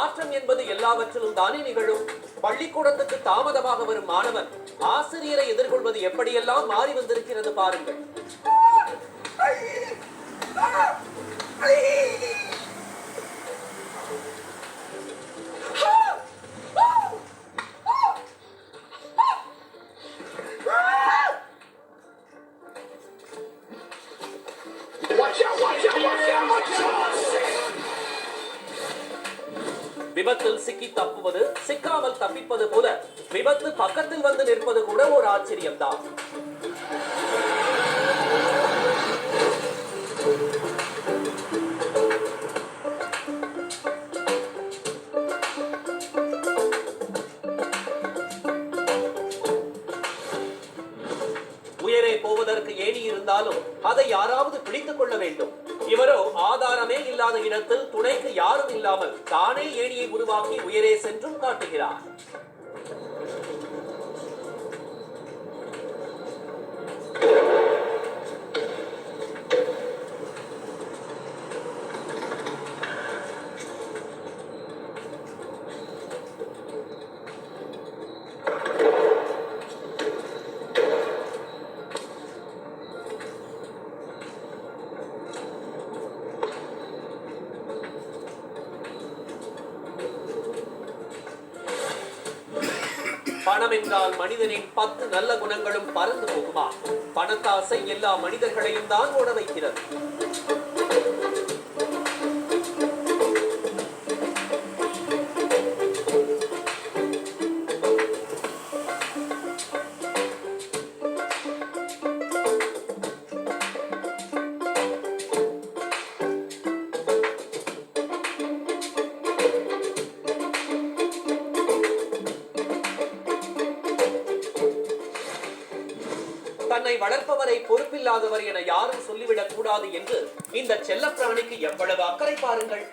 மாற்றம் என்பது எல்லாவற்றிலும் தானே நிகழும். பள்ளிக்கூடத்துக்கு தாமதமாக வரும் மாணவன் ஆசிரியரை எதிர்கொள்வது எப்படியெல்லாம் மாறி வந்திருக்கிறது பாருங்கள். விபத்தில் சிக்கி தப்புவது, சிக்காமல் தப்பிப்பது போல விபத்து பக்கத்தில் வந்து நிற்பது கூட ஒரு ஆச்சரியம்தான். உயரே போவதற்கு ஏணி இருந்தாலும் அதை யாராவது பிடித்துக் கொள்ள வேண்டும். இவரோ ஆதாரமே இல்லாத இடத்தில் துணைக்கு யாரும் இல்லாமல் தானே ஏணியை உருவாக்கி உயரே சென்றும் காட்டுகிறார். பணம் என்றால் மனிதனின் 10 நல்ல குணங்களும் பறந்து போகுமா? பணத்தாசை எல்லா மனிதர்களையும் தான் ஓட வைக்கிறது. தன்னை வளர்ப்பவரை பொறுப்பில்லாதவர் என யாரும் சொல்லிவிடக் கூடாது என்று இந்த செல்லப்பிராணிக்கு எவ்வளவு அக்கறை பாருங்கள்.